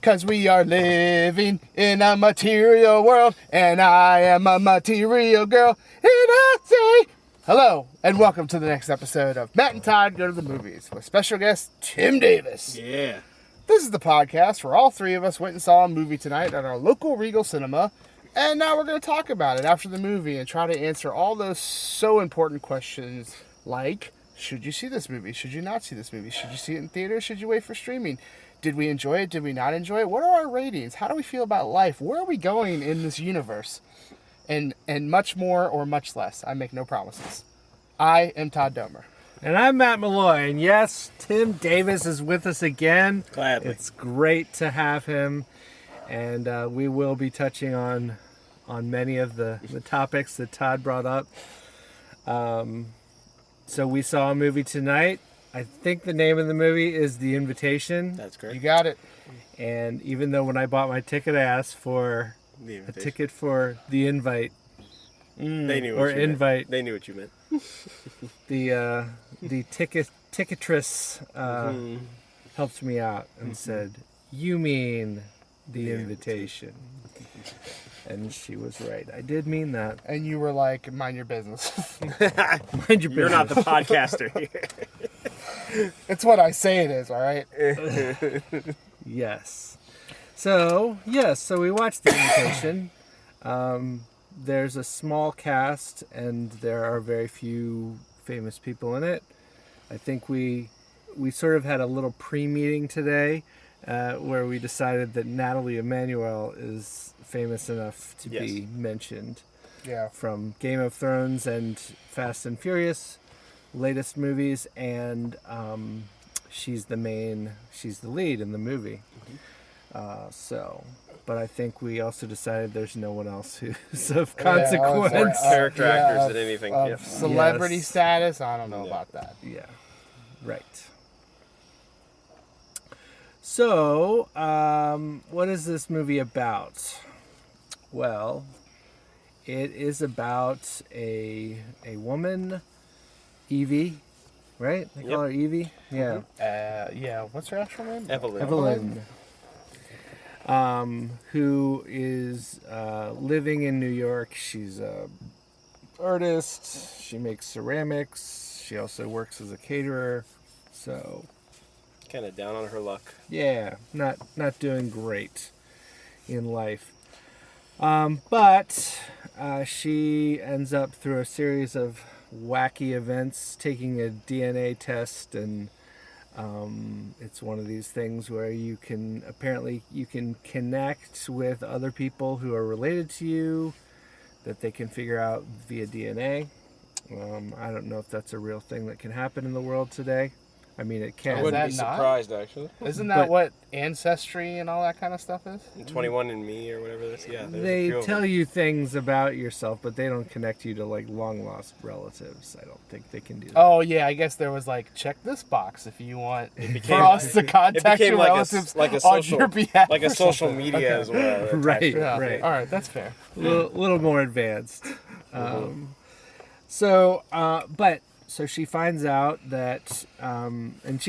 'Cause we are living in a material world, and I am a material girl, and I say hello, and welcome to the next episode of Matt and Todd Go to the Movies, with special guest Tim Davis. Yeah. This is the podcast where all three of us went and saw a movie tonight at our local Regal Cinema, and now we're going to talk about it after the movie and try to answer all those so important questions like, should you see this movie? Should you not see this movie? Should you see it in theaters? Should you wait for streaming? Did we enjoy it? Did we not enjoy it? What are our ratings? How do we feel about life? Where are we going in this universe? And much more or much less. I make no promises. I am Todd Domer. And I'm Matt Malloy. And yes, Tim Davis is with us again. Gladly. It's great to have him. And we will be touching on many of the topics that Todd brought up. So we saw a movie tonight. I think the name of the movie is The Invitation. That's correct. You got it. And even though when I bought my ticket, I asked for a ticket for The Invite. They knew what you invite. meant. They knew what you meant. The ticketress helped me out and said, "You mean The Invitation." And she was right. I did mean that. And you were like, mind your business. Mind your business. You're not the podcaster here. It's what I say it is, all right? Yes. So we watched The Invitation. There's a small cast, and there are very few famous people in it. I think we sort of had a little pre-meeting today where we decided that Nathalie Emmanuel is famous enough to be mentioned. Yeah. From Game of Thrones and Fast and Furious latest movies, and she's the lead in the movie. But I think we also decided there's no one else who's of consequence. More character actors than anything. Of celebrity status, I don't know about that. Yeah, right. So, what is this movie about? Well, it is about a woman, Evie, right? They call her Evie? Yeah. Yeah, what's her actual name? Evelyn. Who is living in New York. She's an artist. She makes ceramics. She also works as a caterer. So, kind of down on her luck. Yeah, not doing great in life. But she ends up through a series of wacky events taking a DNA test, and it's one of these things where you can connect with other people who are related to you that they can figure out via DNA. I don't know if that's a real thing that can happen in the world today. I mean, it can. I wouldn't be surprised, actually. Isn't that what Ancestry and all that kind of stuff is? 21andMe or whatever this. Yeah. They tell you things about yourself, but they don't connect you to like long lost relatives. I don't think they can do that. Oh yeah, I guess there was like, check this box if you want for us to contact your relatives on your behalf. Like a social media as well. Right. All right, that's fair. A little more advanced. So she finds out that, and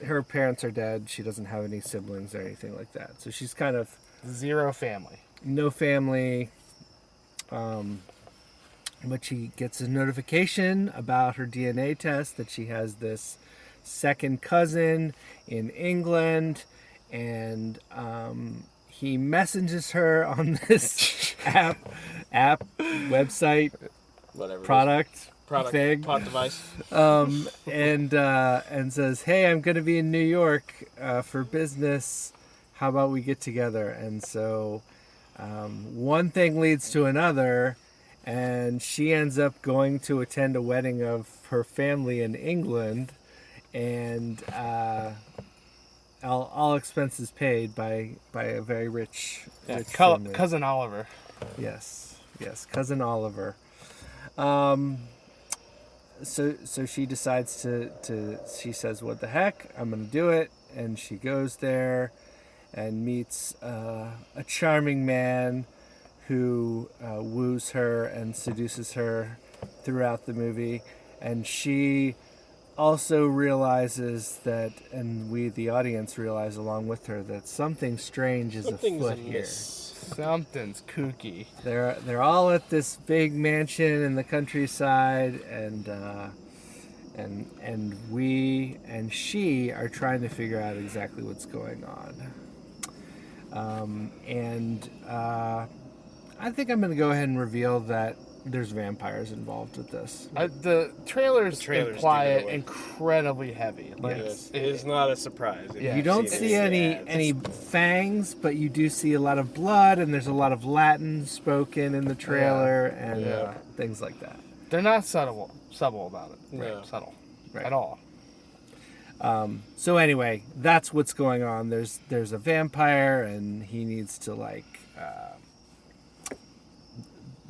her parents are dead. She doesn't have any siblings or anything like that. So she's kind of zero family. No family. But she gets a notification about her DNA test that she has this second cousin in England, and he messages her on this app website, whatever product thing, pod device, and says, "Hey, I'm going to be in New York for business. How about we get together?" And so one thing leads to another, and she ends up going to attend a wedding of her family in England, and all expenses paid by a very rich family. Cousin Oliver. Yes, Cousin Oliver. So she decides she says, "What the heck? I'm going to do it." And she goes there and meets a charming man who woos her and seduces her throughout the movie. And she also realizes that, and we, the audience, realize along with her that something strange is Something's afoot here. amiss. Something's kooky. They're all at this big mansion in the countryside, and we and she are trying to figure out exactly what's going on. I think I'm going to go ahead and reveal that there's vampires involved with this. The trailers imply do it give away. incredibly heavy. Like, It is not a surprise. if Yeah. You don't it. see Yeah, any fangs, but you do see a lot of blood, and there's a lot of Latin spoken in the trailer, and Yeah. things like that. they're not subtle about it. No. Subtle. Right. At all. So anyway, that's what's going on. There's a vampire, and he needs to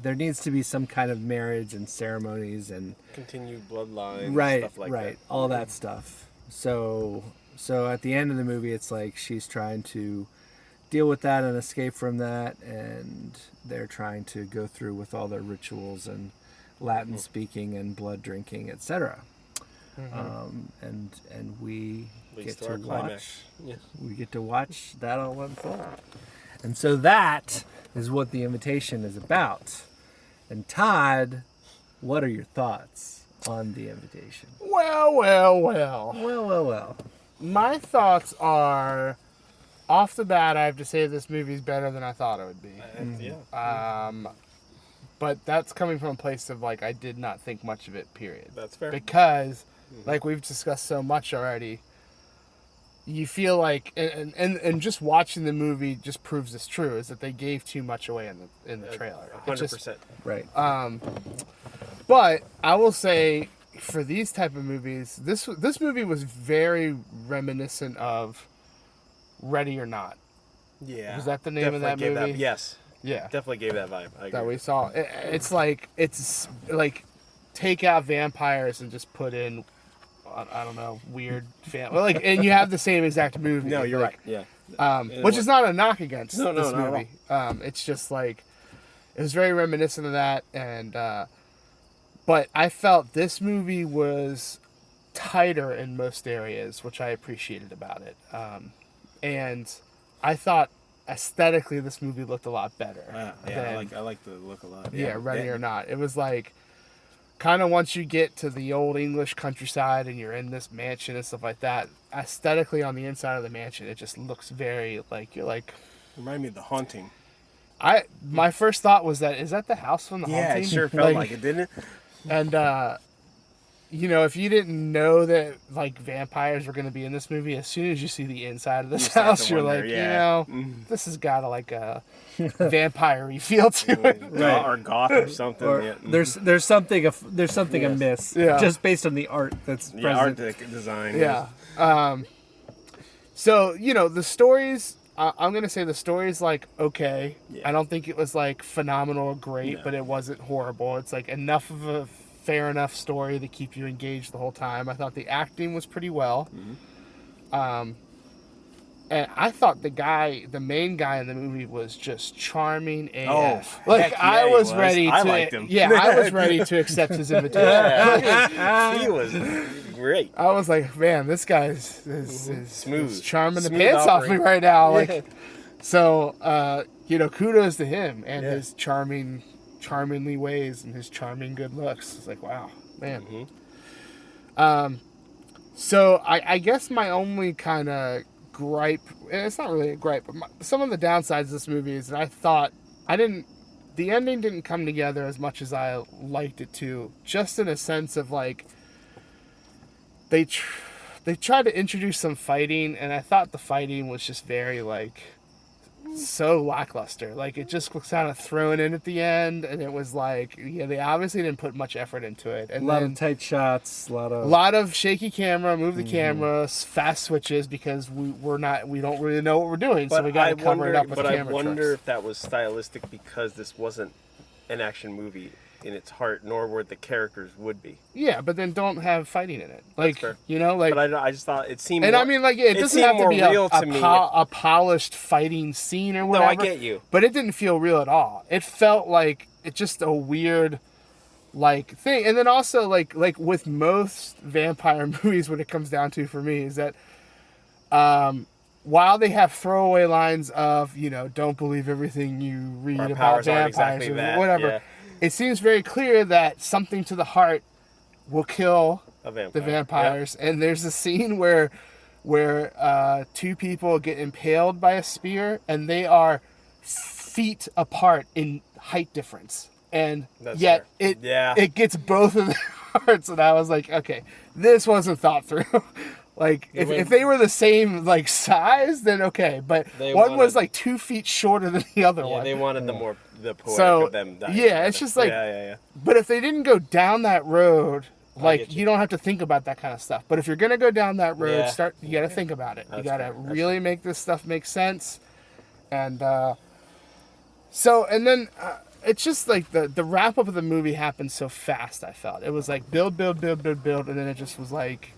there needs to be some kind of marriage and ceremonies and Continued bloodline, right, stuff like right, that. all that stuff. So at the end of the movie, it's like she's trying to deal with that and escape from that, and they're trying to go through with all their rituals and Latin speaking and blood drinking, etc. And we Leads get to our to climax. watch. Yes. We get to watch that all unfold. And so that is what the invitation is about. And Todd, what are your thoughts on the invitation? Well. Well. My thoughts are, off the bat, I have to say this movie's better than I thought it would be. Yeah, But that's coming from a place of, like, I did not think much of it, period. that's fair. Because, like we've discussed so much already, you feel like, and just watching the movie just proves this true, is that they gave too much away in the trailer. It just- 100%. Right. But I will say, for these type of movies, this movie was very reminiscent of Ready or Not. Yeah. Was that the name of that Definitely gave movie? yes. Yeah, Definitely gave that vibe. I agree. that we saw. It's like take out vampires and just put in, I don't know, weird and you have the same exact movie. No, you're like, right. Yeah. Which is not a knock against No, this not at movie. It's just like, it was very reminiscent of that, and but I felt this movie was tighter in most areas, which I appreciated about it. And I thought aesthetically this movie looked a lot better. Yeah, I like the look a lot. Yeah, Ready or Not. It was like, kind of once you get to the old English countryside and you're in this mansion and stuff like that, aesthetically on the inside of the mansion, it just looks very like, you're like, Remind me of The Haunting. my first thought was that, is that the house from The Yeah, Haunting? it sure felt like it, didn't it? And, if you didn't know that, like, vampires were going to be in this movie, as soon as you see the inside of this start house, to you're wonder, like, yeah. this has got like a vampire-y feel to it. Right. Or goth or something. Or yeah. there's something amiss, Yeah. just based on the art that's Yeah, art present. design. Yeah. So, the stories, I'm going to say the story's, like, okay. Yeah. I don't think it was, like, phenomenal or great, No. but it wasn't horrible. It's, like, enough of a fair enough story to keep you engaged the whole time. I thought the acting was pretty well. And I thought the main guy in the movie was just charming AF. Oh, heck yeah, he was. I liked him. Yeah, I was ready to accept his invitation. Yeah. He was great. I was like, man, this guy is Smooth. is charming the Smooth pants off me operator. right now. Yeah. Like, so, kudos to him and Yeah. his charmingly ways and his charming good looks. It's like, wow, man. So I guess my only kind of gripe, and it's not really a gripe, but some of the downsides of this movie is that I thought the ending didn't come together as much as I liked it to, just in a sense of, like, they tried to introduce some fighting, and I thought the fighting was just very, like, so lackluster. Like, it just was kind of thrown in at the end, and it was like, they obviously didn't put much effort into it. And A lot then of tight shots, a a lot of shaky camera, move the camera, fast switches, because we don't really know what we're doing, so we got to cover it up with camera I wonder tricks. if that was stylistic because this wasn't an action movie in its heart, nor were the characters would be. Yeah, but then don't have fighting in it. Like, fair. like. But I just thought it seemed. And more, I mean, like, it doesn't seemed have to more be real to me. a polished fighting scene or whatever. No, I get you. But it didn't feel real at all. It felt like it's just a weird like thing. And then also like with most vampire movies, what it comes down to for me is that while they have throwaway lines of, don't believe everything you read Our about powers aren't vampires exactly or that, whatever, yeah. it seems very clear that something to the heart will kill A vampire. the vampires. And there's a scene where two people get impaled by a spear, and they are feet apart in height difference. And That's yet fair. it gets both of their hearts. And I was like, okay, this wasn't thought through. Like, if they were the same, like, size, then okay. But one was, like, 2 feet shorter than the other one. They wanted the poetic So, of them dying. yeah, it's just like... Yeah. But if they didn't go down that road, like, get you. you don't have to think about that kind of stuff. But if you're going to go down that road, Yeah. you got to think about it. You That's got to fair. That's really make this stuff make sense. And, and then... it's just like the wrap up of the movie happened so fast, I felt. It was like build, and then it just was like...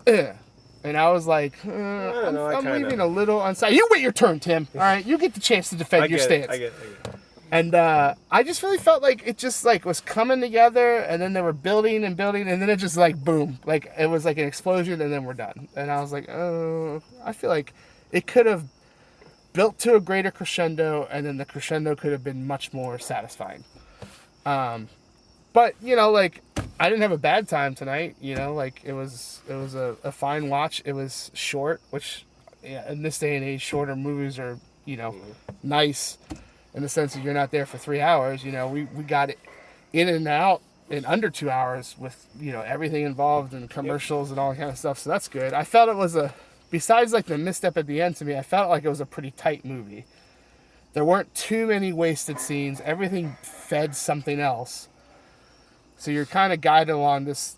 And I was like, I'm leaving a little unsatisfied. You wait your turn, Tim. All right, you get the chance to defend your stance. I get it. And I just really felt like it just like was coming together, and then they were building, and then it just like boom, like it was like an explosion, and then we're done. And I was like, oh, I feel like it could have built to a greater crescendo, and then the crescendo could have been much more satisfying. But like I didn't have a bad time tonight. Like it was a fine watch. It was short, which in this day and age, shorter movies are nice in the sense that you're not there for 3 hours. We got it in and out in under 2 hours with everything involved and commercials and all that kind of stuff. So that's good. I felt it was besides like the misstep at the end to me, I felt like it was a pretty tight movie. There weren't too many wasted scenes. Everything fed something else. So you're kind of guided along this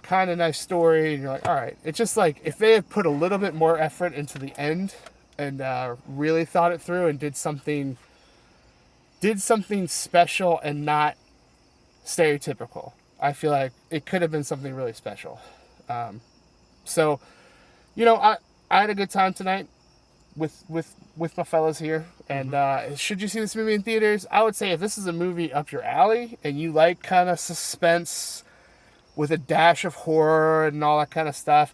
kind of nice story, and you're like, all right. It's just like if they had put a little bit more effort into the end and really thought it through and did something special and not stereotypical, I feel like it could have been something really special. So, I had a good time tonight with my fellas here. And should you see this movie in theaters, I would say if this is a movie up your alley and you like kind of suspense with a dash of horror and all that kind of stuff,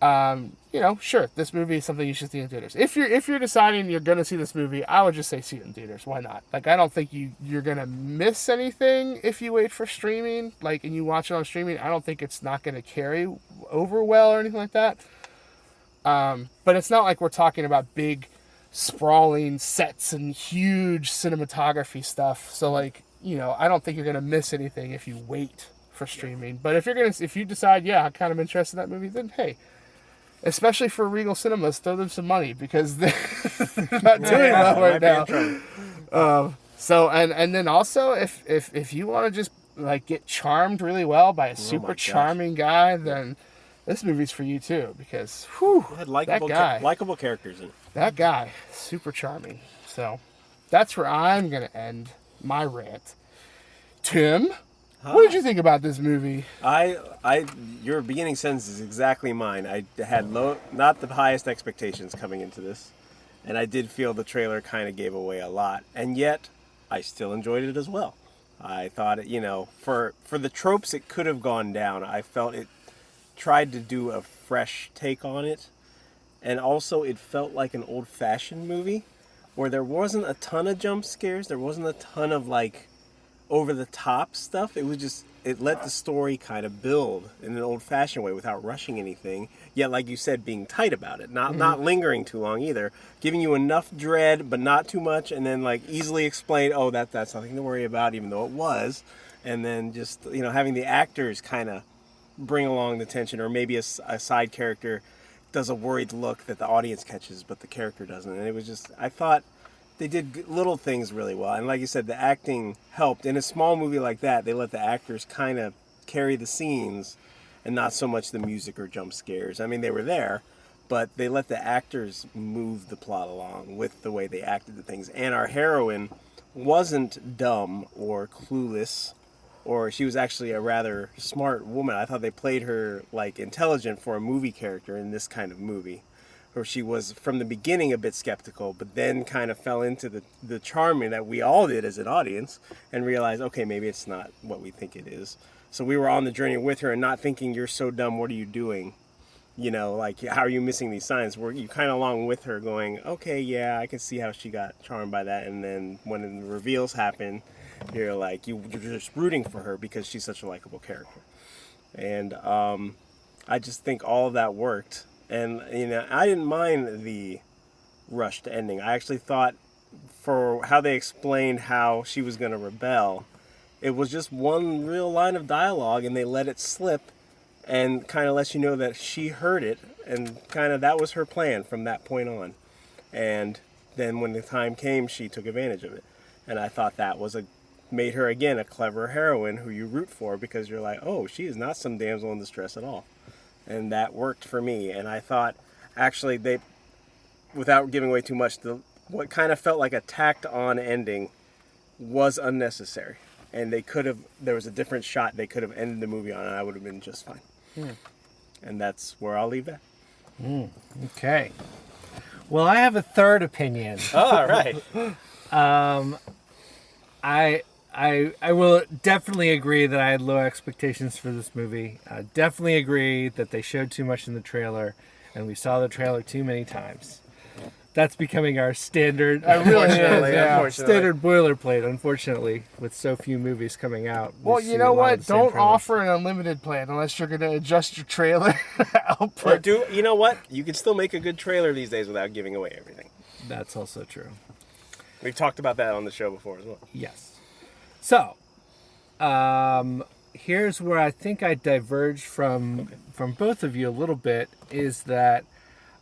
sure, this movie is something you should see in theaters. If you're deciding you're going to see this movie, I would just say see it in theaters. Why not? Like, I don't think you're going to miss anything if you wait for streaming, like, and you watch it on streaming. I don't think it's not going to carry over well or anything like that. But it's not like we're talking about big sprawling sets and huge cinematography stuff. So like, I don't think you're going to miss anything if you wait for streaming. But if you decide, I'm kind of interested in that movie, then hey, especially for Regal Cinemas, throw them some money because they're not doing well right now. So and then also if you want to just like get charmed really well by a super charming guy, then this movie's for you too, because it had likable characters in it. That guy, super charming. So that's where I'm gonna end my rant. Tim, what did you think about this movie? Your beginning sentence is exactly mine. I had not the highest expectations coming into this, and I did feel the trailer kind of gave away a lot, and yet I still enjoyed it as well. I thought it, for the tropes it could have gone down. I felt it tried to do a fresh take on it, and also it felt like an old-fashioned movie where there wasn't a ton of jump scares, there wasn't a ton of like over-the-top stuff. It was just, it let the story kind of build in an old-fashioned way without rushing anything, yet like you said, being tight about it, not lingering too long either, giving you enough dread but not too much, and then like easily explain, oh, that's nothing to worry about, even though it was, and then just having the actors kind of bring along the tension, or maybe a side character does a worried look that the audience catches but the character doesn't. And it was just, I thought they did little things really well, and like you said, the acting helped. In a small movie like that, they let the actors kind of carry the scenes and not so much the music or jump scares. I mean, they were there, but they let the actors move the plot along with the way they acted the things. And our heroine wasn't dumb or clueless, or she was actually a rather smart woman. I thought they played her like intelligent for a movie character in this kind of movie. or she was from the beginning a bit skeptical, but then kind of fell into the charming that we all did as an audience and realized, okay, maybe it's not what we think it is. So we were on the journey with her and not thinking, you're so dumb, what are you doing? You know, like, how are you missing these signs? Were you kind of along with her going, okay, yeah, I can see how she got charmed by that. And then when the reveals happen, you're like, you're just rooting for her because she's such a likable character. And I just think all of that worked. And, you know, I didn't mind the rushed ending. I actually thought for how they explained how she was going to rebel, it was just one real line of dialogue and they let it slip and kind of lets you know that she heard it and kind of that was her plan from that point on. And then when the time came, she took advantage of it. And I thought that was made her, again, a clever heroine who you root for because you're like, oh, she is not some damsel in distress at all. And that worked for me. And I thought, actually, they, without giving away too much, what kind of felt like a tacked-on ending was unnecessary. And there was a different shot they could have ended the movie on, and I would have been just fine. And that's where I'll leave that. Okay. Well, I have a third opinion. All right. I will definitely agree that I had low expectations for this movie. I definitely agree that they showed too much in the trailer, and we saw the trailer too many times. That's becoming our standard. Standard boilerplate, unfortunately, with so few movies coming out. Well, you know what? Don't offer an unlimited plan unless you're going to adjust your trailer output. Or you know what? You can still make a good trailer these days without giving away everything. That's also true. We've talked about that on the show before as well. Yes. So, here's where I think I diverged from both of you a little bit, is that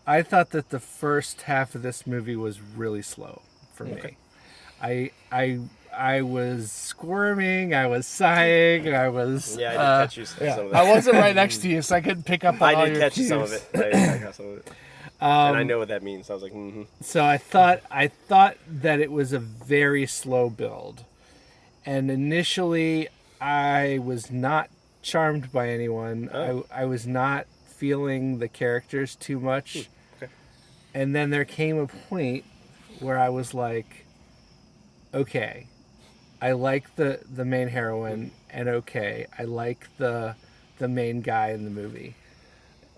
I thought that the first half of this movie was really slow for me. I was squirming, I was sighing, I was... Yeah, I did catch you some of that. I wasn't right next to you, so I couldn't pick up on all your catch cues. some of it. I got some of it. And I know what that means. So I was like, mm-hmm. So I thought that it was a very slow build. And initially, I was not charmed by anyone. Oh. I was not feeling the characters too much. Okay. And then there came a point where I was like, okay, I like the main heroine, and okay, I like the main guy in the movie.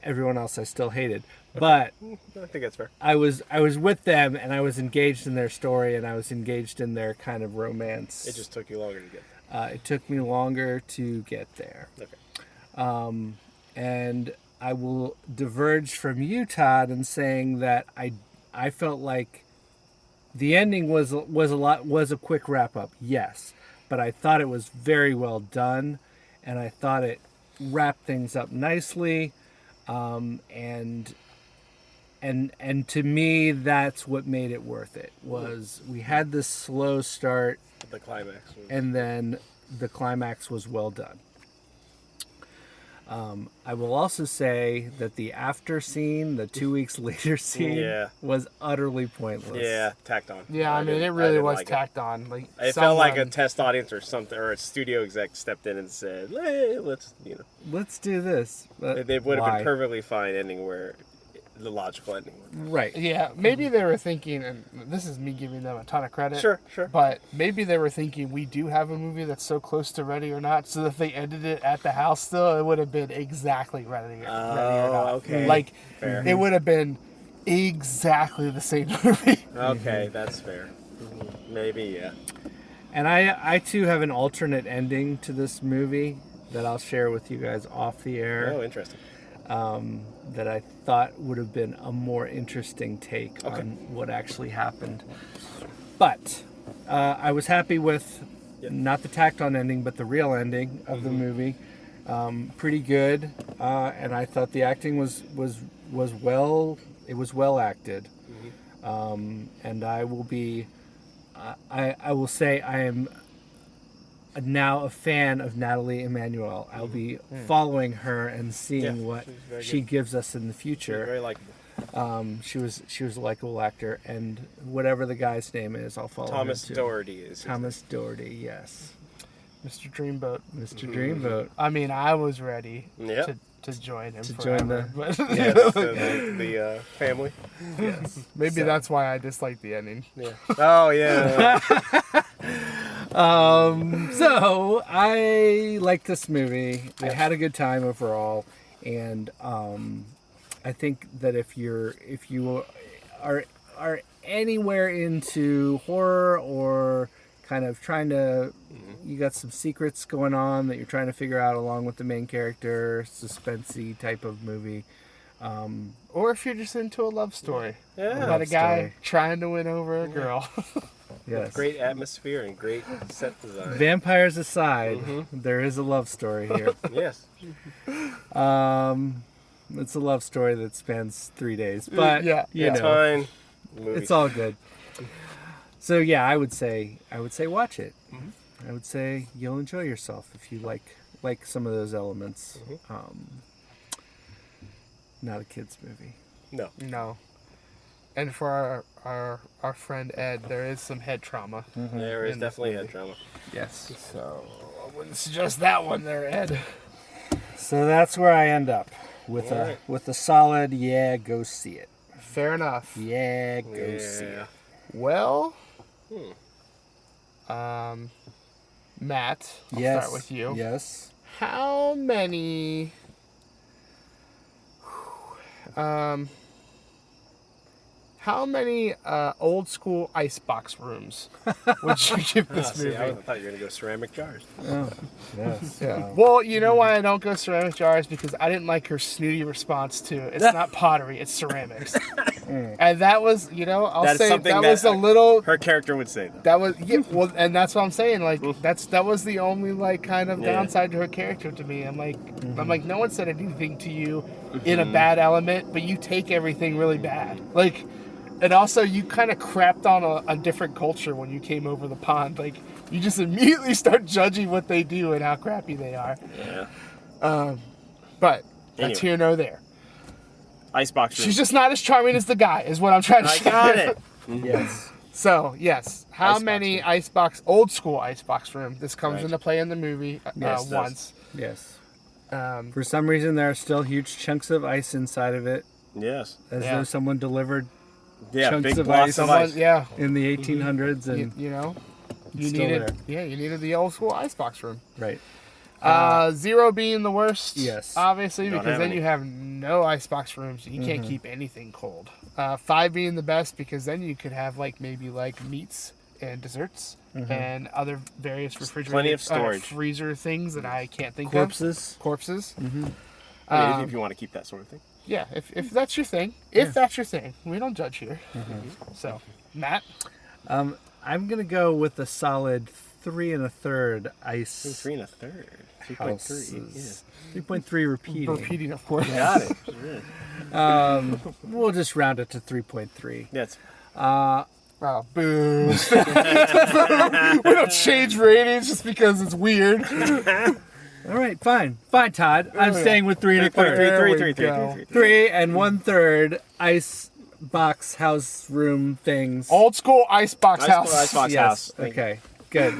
Everyone else I still hated. But I think that's fair. I was with them, and I was engaged in their story, and I was engaged in their kind of romance. It just took you longer to get there. It took me longer to get there. Okay. And I will diverge from you, Todd, in saying that I felt like the ending was a quick wrap up, yes, but I thought it was very well done, and I thought it wrapped things up nicely, and to me, that's what made it worth it. Was we had this slow start, The climax. and then the climax was well done. I will also say that the after scene, the 2 weeks later scene, was utterly pointless. Yeah, tacked on. Yeah, I mean, it really was tacked on. Like, it felt like a test audience or something, or a studio exec stepped in and said, hey, let's do this. They would have been perfectly fine ending where the logical ending would. Right. Yeah, maybe they were thinking, and this is me giving them a ton of credit. Sure. But maybe they were thinking, we do have a movie that's so close to ready or not, so that if they ended it at the house still, it would have been exactly ready or not. Okay. Like, fair. It would have been exactly the same movie. Okay, that's fair. Maybe, yeah. And I too have an alternate ending to this movie that I'll share with you guys off the air. Oh, interesting. That I thought would have been a more interesting take on what actually happened. But I was happy with not the tacked on ending, but the real ending of the movie. Pretty good, and I thought the acting was well. It was well acted, and I will be. I will say I am now a fan of Nathalie Emmanuel. I'll be following her and seeing what she gives us in the future. Very likable. She was a likable actor, and whatever the guy's name is, I'll follow Thomas him too. Doherty is. Thomas Doherty, yes. Mr. Dreamboat. Mr. Dreamboat. I mean, I was ready to join him to forever. join the- But Yes, the family. Yes. maybe that's why I dislike the ending. Yeah. Oh yeah. So I liked this movie. I had a good time overall, and I think that if you are anywhere into horror or kind of trying to, you got some secrets going on that you're trying to figure out along with the main character, suspensey type of movie. Or if you're just into a love story Yeah. about Love a guy story. trying to win over a girl. Yes. Great atmosphere and great set design. Vampires aside, there is a love story here. Yes. It's a love story that spans 3 days, but Yeah, you It's know, fine. Movie. it's all good. So yeah, I would say watch it. I would say you'll enjoy yourself if you like some of those elements. Not a kids movie. No. No. And for our friend Ed, there is some head trauma. There is In this definitely movie. head trauma. Yes. So I wouldn't suggest that one there, Ed. So that's where I end up with Alright. a solid go see it. Fair enough. Go see it. Well, Matt, I'll Yes. start with you. Yes. How many old school icebox rooms would you give this movie? I thought you were gonna go ceramic jars. Oh, yes. Yeah. Well, you know why I don't go ceramic jars? Because I didn't like her snooty response to it's not pottery, it's ceramics. And that was, I'll That's say something that that was a little. Her character would say that. That was well, and that's what I'm saying. Like that was the only kind of Yeah. downside to her character to me. I'm like, no one said anything to you in a bad element, but you take everything really bad. Like. And also, you kind of crapped on a different culture when you came over the pond. Like, you just immediately start judging what they do and how crappy they are. Yeah. But that's Anyway. here nor there. Icebox room. She's just not as charming as the guy, is what I'm trying to I say. got it. Yes. So, yes. How Icebox many room. old school icebox room? This comes Right. into play in the movie Yes, it does. once. Yes. Um, For some reason, there are still huge chunks of ice inside of it, Yes. as Yeah. though someone delivered Yeah. Chunks Big of blocks ice. of someone, ice. yeah. in the 1800s, and You It's still needed, there. yeah, you needed the old school icebox room. right. 0 being the worst. Yes. Obviously, Don't because have then any. you have no icebox rooms. You can't keep anything cold. 5 being the best because then you could have maybe meats and desserts and other various refrigerated plenty of storage. freezer things that I can't think Corpses. of. Corpses. I mean, if you want to keep that sort of thing. Yeah, if that's your thing. If that's your thing. We don't judge here. So, Matt? I'm gonna go with a solid 3 1/3 ice. 3 1/3. 3.3. Houses. 3.3 repeating. Repeating, of course. Yeah. Got it. We'll just round it to 3.3. That's Oh, boo. We don't change ratings just because it's weird. All right, fine, Todd. I'm yeah. staying with 3 1/3. There we 3 go. 3 1/3 ice box house room things. Old school icebox house. Icebox Yes. house. Okay. Good.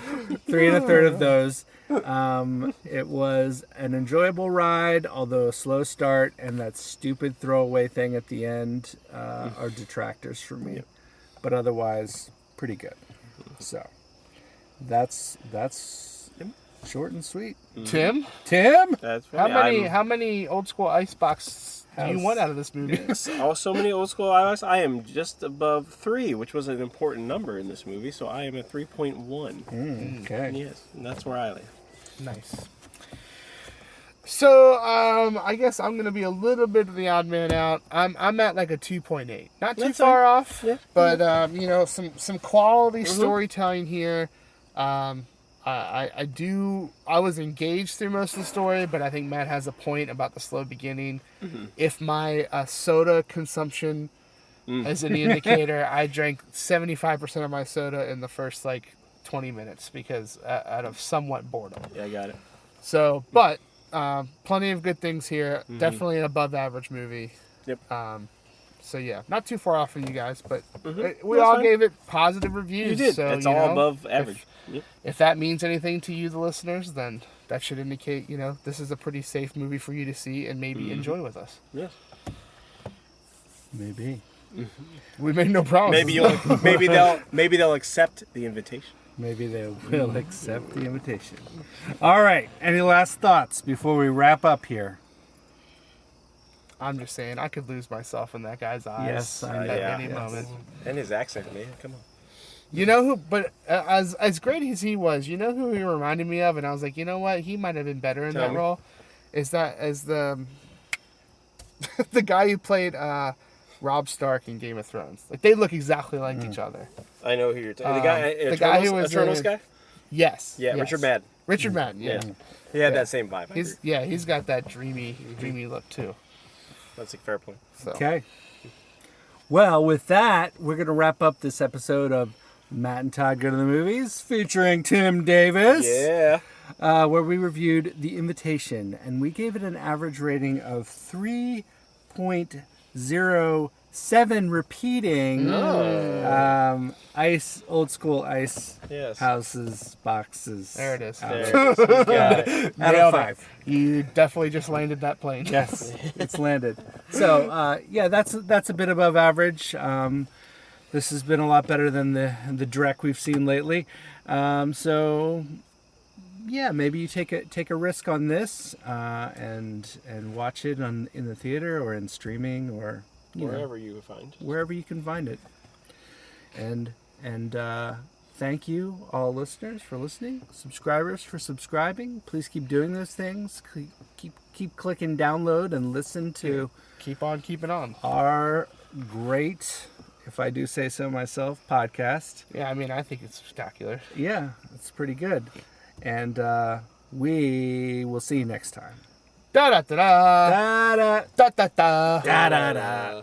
3 1/3 of those. It was an enjoyable ride, although a slow start, and that stupid throwaway thing at the end are detractors for me. But otherwise, pretty good. So, that's short and sweet. Tim? Tim, That's How funny. many how many old school icebox do you want out of this movie? So many old school iOS. I am just above 3, which was an important number in this movie. So I am at 3.1. okay. Yes, and that's where I live. Nice. So, I guess I'm gonna be a little bit of the odd man out. I'm at a 2.8. Not too That's far fine. off, Yeah. but some quality storytelling here. I was engaged through most of the story, but I think Matt has a point about the slow beginning. If my soda consumption is any indicator, I drank 75% of my soda in the first 20 minutes because out of somewhat boredom. Yeah, I got it. So, but plenty of good things here. Definitely an above average movie. Yep. So yeah, not too far off from you guys, but we That's all fine. gave it positive reviews. You did. So, It's you all know, above average. Yep. If that means anything to you, the listeners, then that should indicate, this is a pretty safe movie for you to see and maybe enjoy with us. Yes. Maybe. We made no promises. Maybe they'll accept the invitation. Maybe they will accept the invitation. All right. Any last thoughts before we wrap up here? I'm just saying, I could lose myself in that guy's eyes Yes, I know. at any moment. And his accent, man. Come on. You know who? But as great as he was, you know who he reminded me of, and I was like, you know what? He might have been better in that role. Is that as the the guy who played Robb Stark in Game of Thrones? Like they look exactly like each other. I know who you're talking. The guy who was Eternals guy. Yes. Yeah, yes. Richard Madden. Richard Madden. Yeah. He had that same vibe. He's got that dreamy look too. That's a fair point. So. Okay. Well, with that, we're going to wrap up this episode of Matt and Todd Go to the Movies, featuring Tim Davis. Yeah. Where we reviewed The Invitation, and we gave it an average rating of 3.07 repeating. Ice, old school ice houses, boxes. There it is. Got it. Out of 5. You definitely just landed that plane. Yes, it's landed. So, that's a bit above average. This has been a lot better than the Drek we've seen lately. So, maybe you take a risk on this and watch it in the theater or in streaming or wherever you find wherever you can find it. And thank you all listeners for listening, subscribers for subscribing. Please keep doing those things. Keep clicking download and listen to keep on keeping on our great, if I do say so myself, podcast. Yeah, I mean, I think it's spectacular. Yeah, it's pretty good. And we will see you next time. Da da da da Da-da. da da da Da-da-da.